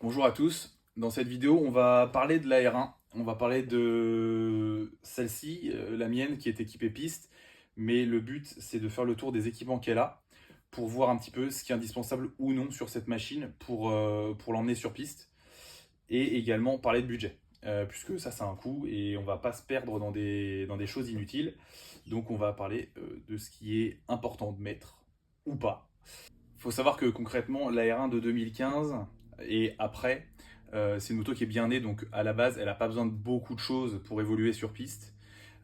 Bonjour à tous. Dans cette vidéo, on va parler de la R1. On va parler de celle-ci, la mienne, qui est équipée piste. Mais le but, c'est de faire le tour des équipements qu'elle a pour voir un petit peu ce qui est indispensable ou non sur cette machine pour l'emmener sur piste. Et également parler de budget. Puisque ça a un coût et on va pas se perdre dans des choses inutiles. Donc on va parler de ce qui est important de mettre ou pas. Il faut savoir que concrètement, la R1 de 2015 et après, c'est une moto qui est bien née, donc à la base, elle n'a pas besoin de beaucoup de choses pour évoluer sur piste.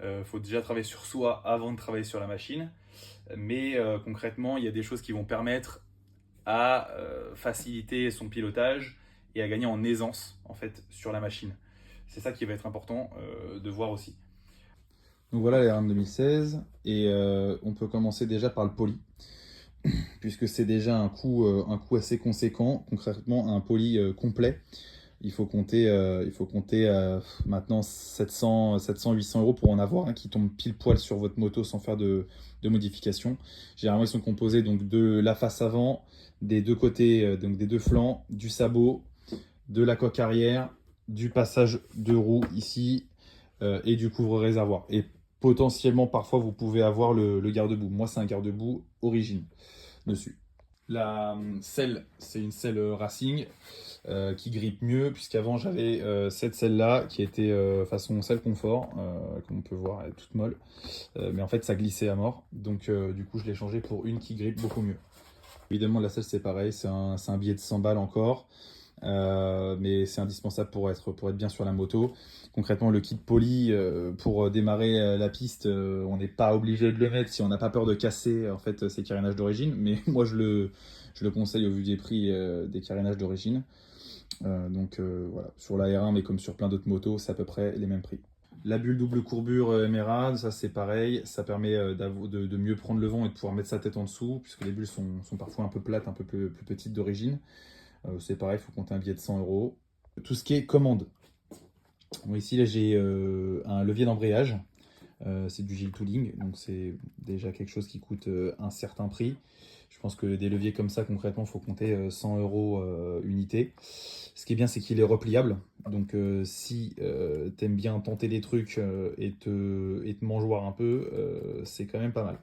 Il faut déjà travailler sur soi avant de travailler sur la machine. Mais concrètement, il y a des choses qui vont permettre à faciliter son pilotage et à gagner en aisance en fait sur la machine. C'est ça qui va être important de voir aussi. Donc voilà les RAM 2016 et on peut commencer déjà par le poli puisque c'est déjà un coût assez conséquent. Concrètement, un poli complet, il faut compter maintenant 700-800 euros pour en avoir un qui tombe pile poil sur votre moto sans faire de modifications. Généralement, ils sont composés donc de la face avant, des deux côtés, donc des deux flancs, du sabot, de la coque arrière, du passage de roue ici et du couvre-réservoir. Et potentiellement, parfois, vous pouvez avoir le garde-boue. Moi, c'est un garde-boue origine dessus. La selle, c'est une selle Racing qui grippe mieux, puisqu'avant j'avais cette selle-là qui était façon selle confort, comme on peut voir, elle est toute molle, mais en fait ça glissait à mort, donc du coup je l'ai changé pour une qui grippe beaucoup mieux. Évidemment, la selle c'est pareil, c'est un billet de 100 balles encore. Mais c'est indispensable pour être bien sur la moto. Concrètement, le kit poly pour démarrer la piste, on n'est pas obligé de le mettre si on n'a pas peur de casser en fait ses carénages d'origine. Mais moi, je le conseille au vu des prix des carénages d'origine. Voilà, sur la R1, mais comme sur plein d'autres motos, c'est à peu près les mêmes prix. La bulle double courbure Emerald, ça c'est pareil, ça permet de mieux prendre le vent et de pouvoir mettre sa tête en dessous, puisque les bulles sont parfois un peu plates, un peu plus petites d'origine. C'est pareil, il faut compter un billet de 100 euros. Tout ce qui est commande. Bon, ici, là, j'ai un levier d'embrayage. C'est du Gilles Tooling, donc c'est déjà quelque chose qui coûte un certain prix. Je pense que des leviers comme ça, concrètement, il faut compter 100 euros unité. Ce qui est bien, c'est qu'il est repliable. Donc, si tu aimes bien tenter des trucs et te mangeoire un peu, c'est quand même pas mal.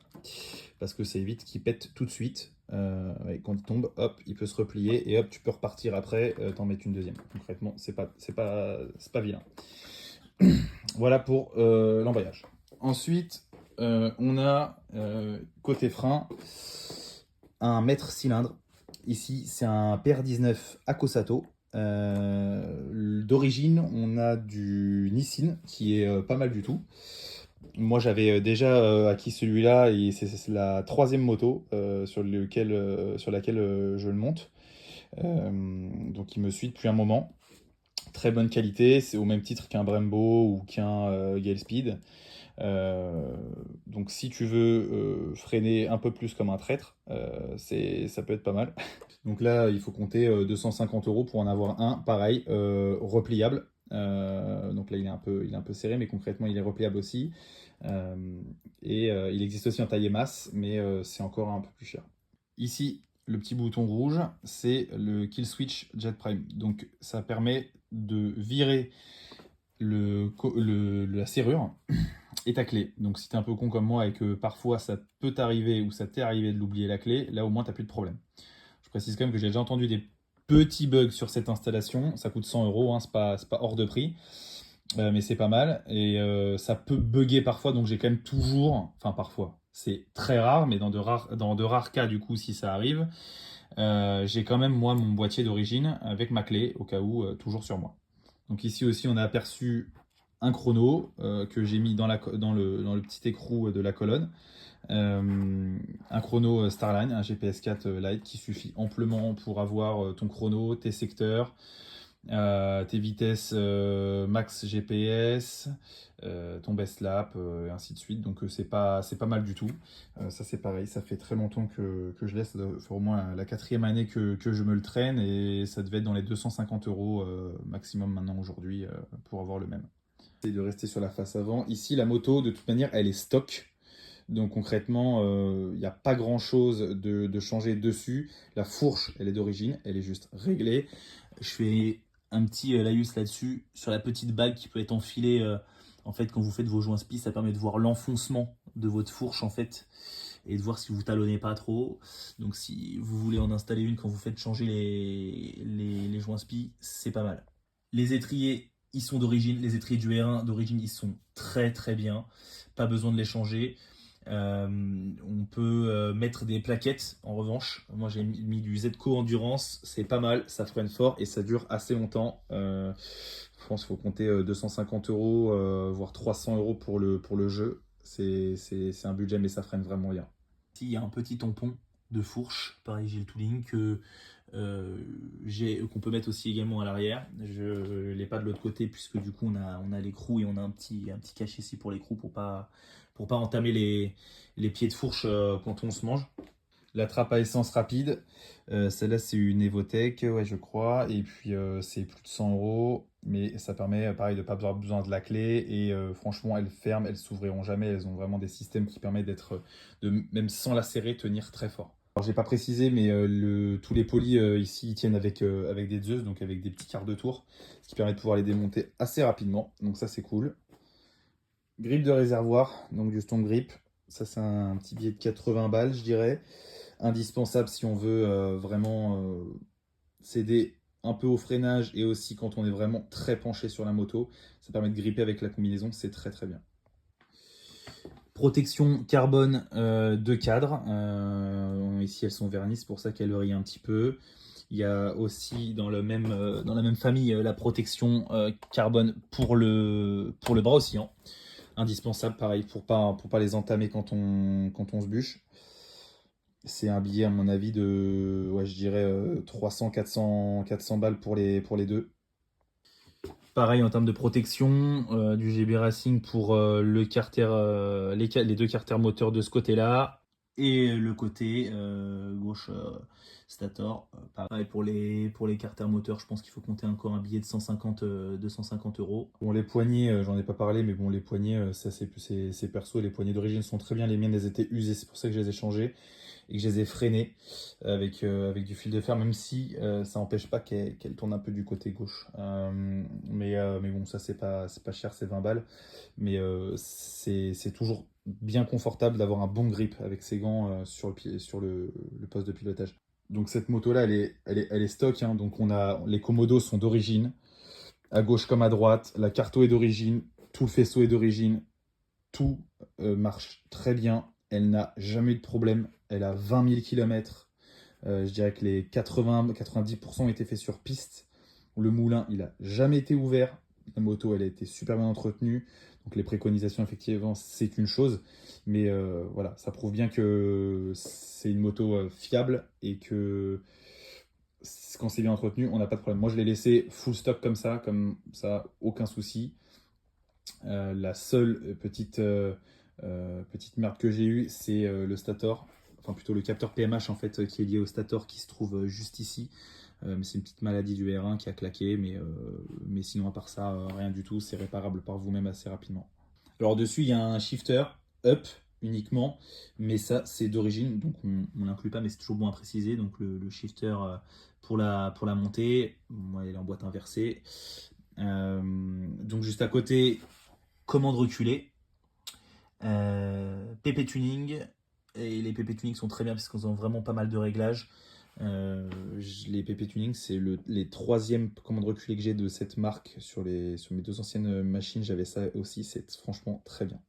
Parce que ça évite qu'il pète tout de suite. Ouais, quand il tombe, hop, il peut se replier et hop, tu peux repartir après, t'en mettre une deuxième. Concrètement, c'est pas vilain. Voilà pour l'embrayage. Ensuite, on a côté frein un mètre cylindre. Ici, c'est un PR19 Akosato. D'origine, on a du Nissin qui est pas mal du tout. Moi, j'avais déjà acquis celui-là et c'est la troisième moto sur laquelle je le monte. Donc, il me suit depuis un moment. Très bonne qualité, c'est au même titre qu'un Brembo ou qu'un Gale Speed. Donc si tu veux freiner un peu plus comme un traître, ça peut être pas mal. Donc là, il faut compter 250 euros pour en avoir un, pareil, repliable. Donc là, il est un peu serré, mais concrètement, il est repliable aussi. Euh, il existe aussi en taille et masse, mais c'est encore un peu plus cher. Ici, le petit bouton rouge, c'est le Kill Switch Jet Prime. Donc ça permet de virer la serrure et ta clé. Donc si t'es un peu con comme moi et que parfois ça peut t'arriver ou ça t'est arrivé de l'oublier la clé, là au moins t'as plus de problème. Je précise quand même que j'ai déjà entendu des petits bugs sur cette installation. Ça coûte 100 euros, hein, c'est pas hors de prix. Mais c'est pas mal. Et ça peut bugger parfois, donc j'ai quand même toujours, enfin parfois, c'est très rare, mais dans de rares cas du coup si ça arrive, j'ai quand même moi mon boîtier d'origine avec ma clé au cas où, toujours sur moi. Donc ici aussi on a aperçu un chrono que j'ai mis dans le petit écrou de la colonne. Un chrono Starline, un GPS 4 Lite qui suffit amplement pour avoir ton chrono, tes secteurs, tes vitesses max GPS, ton best lap, et ainsi de suite. Donc c'est pas mal du tout. Ça c'est pareil, ça fait très longtemps que je laisse, ça doit faire au moins la quatrième année que je me le traîne et ça devait être dans les 250 euros maximum maintenant aujourd'hui pour avoir le même. C'est de rester sur la face avant. Ici la moto de toute manière elle est stock. Donc concrètement, il n'y a pas grand-chose de changer dessus. La fourche, elle est d'origine, elle est juste réglée. Je fais un petit laïus là-dessus, sur la petite bague qui peut être enfilée. En fait, quand vous faites vos joints spi, ça permet de voir l'enfoncement de votre fourche en fait, et de voir si vous talonnez pas trop. Donc si vous voulez en installer une quand vous faites changer les joints spi, c'est pas mal. Les étriers, ils sont d'origine. Les étriers du R1 d'origine, ils sont très très bien. Pas besoin de les changer. On peut mettre des plaquettes en revanche. Moi j'ai mis du Zco Endurance, c'est pas mal, ça freine fort et ça dure assez longtemps. Je pense qu'il faut compter 250 euros, voire 300 euros pour le jeu. C'est un budget, mais ça freine vraiment bien. Ici, il y a un petit tampon de fourche, pareil, j'ai le tooling qu'on peut mettre aussi également à l'arrière. Je ne l'ai pas de l'autre côté puisque du coup on a l'écrou et on a un petit cache ici pour l'écrou pour pas entamer les pieds de fourche quand on se mange. La trappe à essence rapide, celle-là c'est une Evotech, ouais, je crois, et puis c'est plus de 100 euros, mais ça permet pareil de ne pas avoir besoin de la clé, et franchement elles ferment, elles s'ouvriront jamais, elles ont vraiment des systèmes qui permettent même sans la serrer, tenir très fort. Alors j'ai pas précisé, mais tous les polis ici ils tiennent avec des Zeus, donc avec des petits quarts de tour, ce qui permet de pouvoir les démonter assez rapidement, donc ça c'est cool. Grip de réservoir, donc du Stone Grip, ça c'est un petit billet de 80 balles je dirais. Indispensable si on veut vraiment s'aider un peu au freinage et aussi quand on est vraiment très penché sur la moto. Ça permet de gripper avec la combinaison, c'est très très bien. Protection carbone de cadre. Ici elles sont vernies, c'est pour ça qu'elles vrillent un petit peu. Il y a aussi dans la même famille la protection carbone pour le bras oscillant. Indispensable pareil pour pas les entamer quand on se bûche. C'est un billet à mon avis de, ouais, je dirais 300, 400 balles pour les deux. Pareil en termes de protection, du GB Racing pour le carter, les deux carters moteurs de ce côté-là. Et le côté gauche Stator. Pareil pour les carters moteurs, je pense qu'il faut compter encore un billet de 250 euros. Bon, les poignées, j'en ai pas parlé, mais bon, les poignées, ça c'est perso. Les poignées d'origine sont très bien. Les miennes, elles étaient usées, c'est pour ça que je les ai changées et que je les ai freinées avec du fil de fer, même si ça n'empêche pas qu'elle tourne un peu du côté gauche. Mais bon, ça c'est pas cher, c'est 20 balles. Mais c'est toujours bien confortable d'avoir un bon grip avec ses gants sur le poste de pilotage. Donc cette moto-là, elle est stock, hein. Donc les commodos sont d'origine, à gauche comme à droite. La carto est d'origine, tout le faisceau est d'origine. Tout marche très bien. Elle n'a jamais eu de problème. Elle a 20 000 km. Je dirais que les 80-90% ont été faits sur piste. Le moulin, il n'a jamais été ouvert. La moto, elle a été super bien entretenue. Donc les préconisations, effectivement, c'est une chose. Mais voilà, ça prouve bien que c'est une moto fiable et que quand c'est bien entretenu, on n'a pas de problème. Moi, je l'ai laissé full stock comme ça, aucun souci. La seule petite merde que j'ai eue, c'est le stator, enfin plutôt le capteur PMH en fait qui est lié au stator qui se trouve juste ici. Mais c'est une petite maladie du R1 qui a claqué, mais sinon à part ça, rien du tout, c'est réparable par vous-même assez rapidement. Alors dessus, il y a un shifter up uniquement, mais ça c'est d'origine, donc on l'inclut pas, mais c'est toujours bon à préciser. Donc le shifter pour la montée, moi il est en boîte inversée. Donc juste à côté, commande reculée, PP Tuning, et les PP Tuning sont très bien parce qu'ils ont vraiment pas mal de réglages. Les PP Tuning, c'est les troisièmes commandes reculées que j'ai de cette marque sur mes deux anciennes machines. J'avais ça aussi, c'est franchement très bien.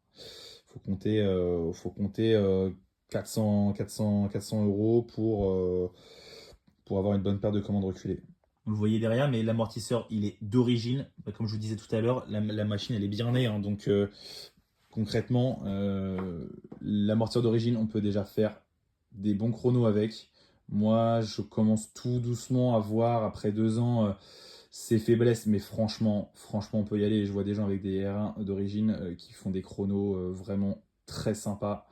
Faut compter 400 euros pour avoir une bonne paire de commandes reculées. Vous le voyez derrière, mais l'amortisseur, il est d'origine. Comme je vous disais tout à l'heure, la machine, elle est bien née, hein, donc concrètement, l'amortisseur d'origine, on peut déjà faire des bons chronos avec. Moi, je commence tout doucement à voir, après 2 ans, ses faiblesses, mais franchement, on peut y aller. Je vois des gens avec des R1 d'origine qui font des chronos vraiment très sympas.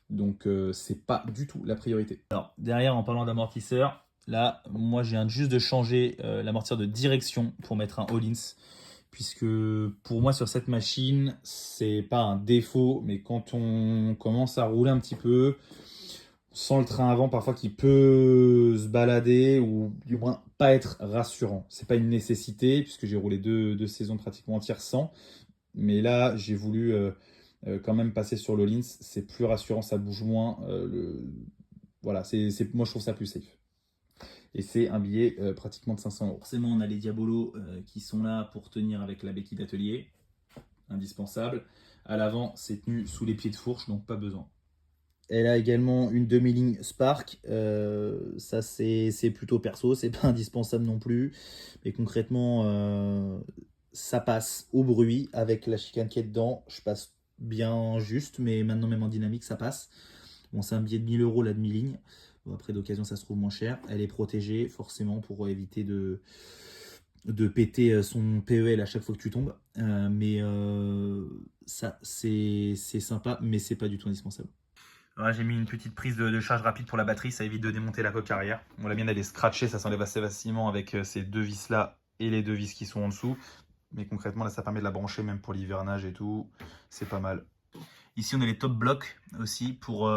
Donc, c'est pas du tout la priorité. Alors, derrière, en parlant d'amortisseur, là, moi, je viens juste de changer l'amortisseur de direction pour mettre un Öhlins puisque pour moi sur cette machine, c'est pas un défaut, mais quand on commence à rouler un petit peu, on sent le train avant parfois qui peut se balader ou du moins pas être rassurant. C'est pas une nécessité puisque j'ai roulé deux saisons pratiquement entières sans, mais là j'ai voulu quand même passer sur l'All-ins. C'est plus rassurant, ça bouge moins. Voilà, moi je trouve ça plus safe. Et c'est un billet pratiquement de 500 euros. Forcément, on a les diabolos qui sont là pour tenir avec la béquille d'atelier, indispensable. À l'avant, c'est tenu sous les pieds de fourche, donc pas besoin. Elle a également une demi-ligne Spark. Ça, c'est plutôt perso, c'est pas indispensable non plus. Mais concrètement, ça passe au bruit avec la chicane qui est dedans. Je passe bien juste, mais maintenant, même en dynamique, ça passe. Bon, c'est un billet de 1000 euros la demi-ligne. Bon, après, d'occasion, ça se trouve moins cher. Elle est protégée, forcément, pour éviter de péter son PEL à chaque fois que tu tombes. Mais ça, c'est sympa, mais c'est pas du tout indispensable. Ouais, j'ai mis une petite prise de charge rapide pour la batterie, ça évite de démonter la coque arrière. Bon, la mienne elle est scratchée, ça s'enlève assez facilement avec ces deux vis là et les deux vis qui sont en dessous. Mais concrètement là ça permet de la brancher même pour l'hivernage et tout, c'est pas mal. Ici on a les top blocs aussi pour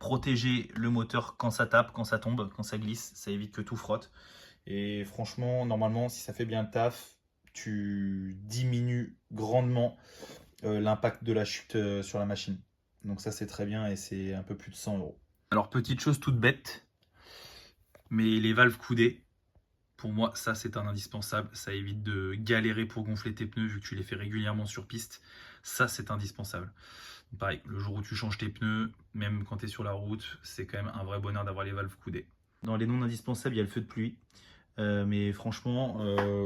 protéger le moteur quand ça tape, quand ça tombe, quand ça glisse, ça évite que tout frotte. Et franchement normalement si ça fait bien le taf, tu diminues grandement l'impact de la chute sur la machine. Donc ça c'est très bien et c'est un peu plus de 100 euros. Alors petite chose toute bête, mais les valves coudées, pour moi ça c'est un indispensable. Ça évite de galérer pour gonfler tes pneus vu que tu les fais régulièrement sur piste. Ça c'est indispensable. Pareil, le jour où tu changes tes pneus, même quand tu es sur la route, c'est quand même un vrai bonheur d'avoir les valves coudées. Dans les non indispensables, il y a le feu de pluie. Mais franchement,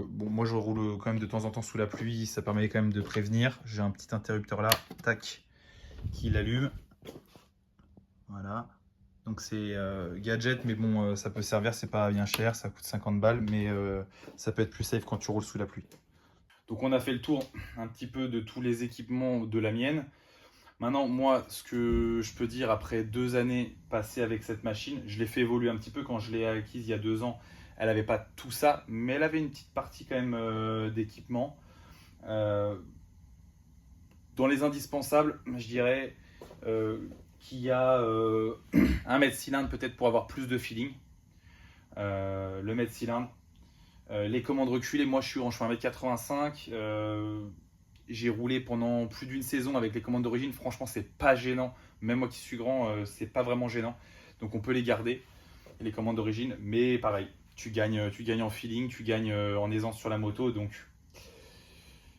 bon, moi je roule quand même de temps en temps sous la pluie, ça permet quand même de prévenir. J'ai un petit interrupteur là, tac, qui l'allume. Voilà. Donc c'est gadget, mais bon, ça peut servir, c'est pas bien cher, ça coûte 50 balles, mais ça peut être plus safe quand tu roules sous la pluie. Donc on a fait le tour un petit peu de tous les équipements de la mienne. Maintenant, moi, ce que je peux dire après 2 années passées avec cette machine, je l'ai fait évoluer un petit peu. Quand je l'ai acquise il y a 2 ans, elle n'avait pas tout ça, mais elle avait une petite partie quand même d'équipement. Euh, dans les indispensables, je dirais qu'il y a un mètre cylindre peut-être pour avoir plus de feeling. Le mètre cylindre. Les commandes reculées, moi je fais 1m85. J'ai roulé pendant plus d'une saison avec les commandes d'origine. Franchement, c'est pas gênant. Même moi qui suis grand, c'est pas vraiment gênant. Donc on peut les garder, les commandes d'origine. Mais pareil, tu gagnes en feeling, tu gagnes en aisance sur la moto. Donc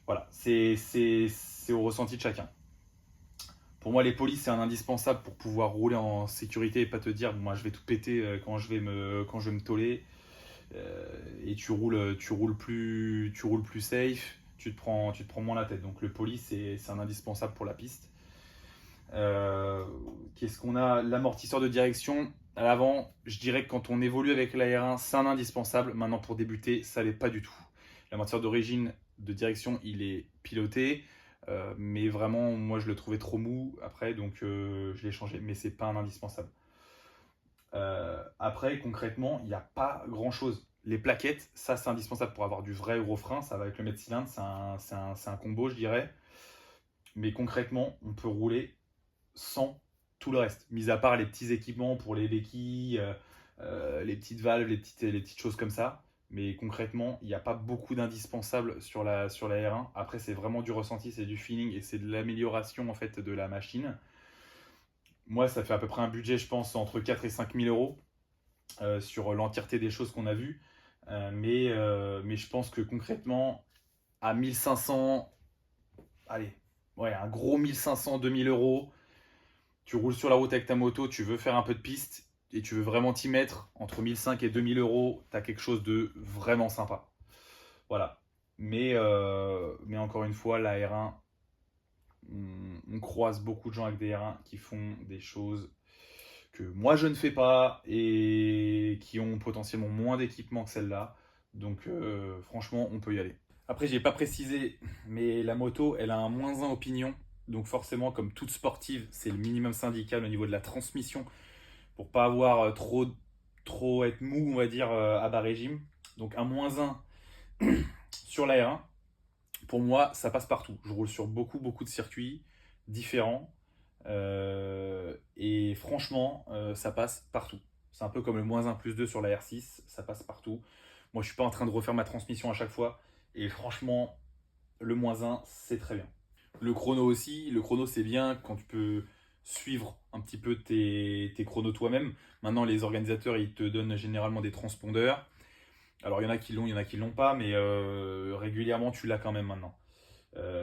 voilà, c'est au ressenti de chacun. Pour moi, les polices, c'est un indispensable pour pouvoir rouler en sécurité et pas te dire, bon, moi, je vais tout péter quand je vais me toller. Et tu roules plus safe, tu te prends moins la tête. Donc le police, c'est un indispensable pour la piste. Qu'est-ce qu'on a? L'amortisseur de direction à l'avant, je dirais que quand on évolue avec l'AR1, c'est un indispensable. Maintenant, pour débuter, ça l'est pas du tout. L'amortisseur d'origine de direction, il est piloté. Mais vraiment, moi, je le trouvais trop mou après, donc je l'ai changé. Mais c'est pas un indispensable. Après, concrètement, il n'y a pas grand chose. Les plaquettes, ça c'est indispensable pour avoir du vrai eurofrein. Ça va avec le mètre cylindre, c'est un combo, je dirais. Mais concrètement, on peut rouler sans tout le reste, mis à part les petits équipements pour les béquilles, les petites valves, les petites choses comme ça. Mais concrètement, il n'y a pas beaucoup d'indispensables sur la R1. Après, c'est vraiment du ressenti, c'est du feeling et c'est de l'amélioration en fait de la machine. Moi, ça fait à peu près un budget, je pense, entre 4 et 5 000 euros sur l'entièreté des choses qu'on a vues. Mais je pense que concrètement, à 1500, allez, ouais, un gros 1500, 2000 euros, tu roules sur la route avec ta moto, tu veux faire un peu de piste et tu veux vraiment t'y mettre, entre 1500 et 2000 euros, tu as quelque chose de vraiment sympa. Voilà. Mais encore une fois, la R1, on croise beaucoup de gens avec des R1 qui font des choses que moi je ne fais pas et qui ont potentiellement moins d'équipement que celle-là. Donc franchement, on peut y aller. Après, j'ai pas précisé, mais la moto, elle a un -1 opinion. Donc forcément, comme toute sportive, c'est le minimum syndical au niveau de la transmission pour pas avoir trop être mou, on va dire, à bas régime. Donc un -1 sur la R1. Pour moi, ça passe partout. Je roule sur beaucoup de circuits différents. Et franchement, ça passe partout. C'est un peu comme le -1 +2 sur la R6, ça passe partout. Moi, je suis pas en train de refaire ma transmission à chaque fois. Et franchement, le -1, c'est très bien. Le chrono aussi, le chrono c'est bien quand tu peux suivre un petit peu tes chronos toi-même. Maintenant, les organisateurs, ils te donnent généralement des transpondeurs. Alors, il y en a qui l'ont, il y en a qui l'ont pas, mais régulièrement, tu l'as quand même maintenant.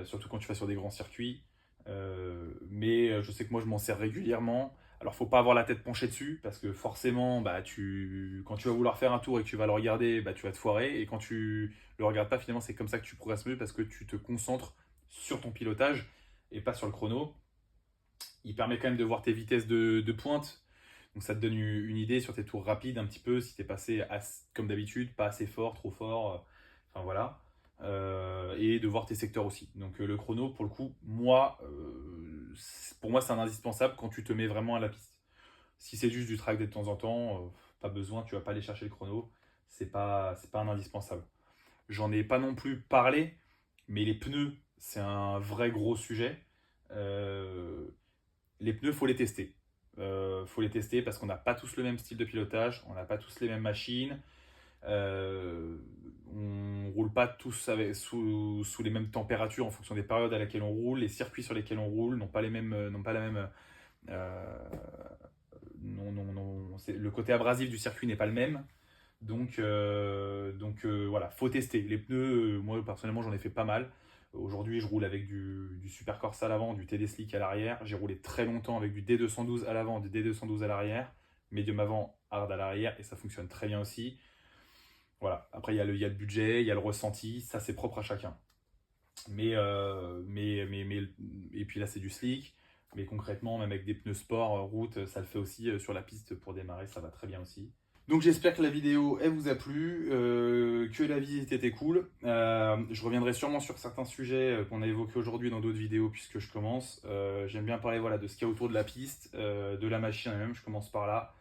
Surtout quand tu vas sur des grands circuits. Mais je sais que moi, je m'en sers régulièrement. Alors, faut pas avoir la tête penchée dessus, parce que forcément, bah, quand tu vas vouloir faire un tour et que tu vas le regarder, bah, tu vas te foirer. Et quand tu le regardes pas, finalement, c'est comme ça que tu progresses mieux, parce que tu te concentres sur ton pilotage et pas sur le chrono. Il permet quand même de voir tes vitesses de pointe. Donc ça te donne une idée sur tes tours rapides un petit peu, si tu es passé comme d'habitude, pas assez fort, trop fort. Enfin voilà. Et de voir tes secteurs aussi. Donc le chrono, pour le coup, pour moi, c'est un indispensable quand tu te mets vraiment à la piste. Si c'est juste du track de temps en temps, pas besoin, tu vas pas aller chercher le chrono. C'est pas un indispensable. J'en ai pas non plus parlé, mais les pneus, c'est un vrai gros sujet. Euh, les pneus, faut les tester. Faut les tester parce qu'on n'a pas tous le même style de pilotage, on n'a pas tous les mêmes machines, on roule pas tous sous les mêmes températures en fonction des périodes à laquelle on roule, les circuits sur lesquels on roule n'ont pas la même. euh, le côté abrasif du circuit n'est pas le même. Donc voilà, faut tester. Les pneus, moi personnellement j'en ai fait pas mal. Aujourd'hui je roule avec du Super Corsa à l'avant, du TD Slick à l'arrière. J'ai roulé très longtemps avec du D212 à l'avant, du D212 à l'arrière. Medium avant, hard à l'arrière et ça fonctionne très bien aussi. Voilà, après il y a le budget, il y a le ressenti, ça c'est propre à chacun. Et puis là c'est du slick. Mais concrètement, même avec des pneus sport, route, ça le fait aussi sur la piste pour démarrer, ça va très bien aussi. Donc j'espère que la vidéo elle vous a plu, que la visite était cool. Je reviendrai sûrement sur certains sujets qu'on a évoqués aujourd'hui dans d'autres vidéos puisque je commence. J'aime bien parler voilà, de ce qu'il y a autour de la piste, de la machine elle-même, je commence par là.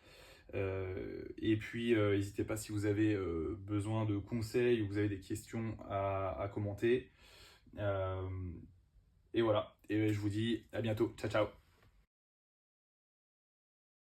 Et puis n'hésitez pas si vous avez besoin de conseils ou vous avez des questions à commenter. Et voilà, et je vous dis à bientôt, ciao ciao.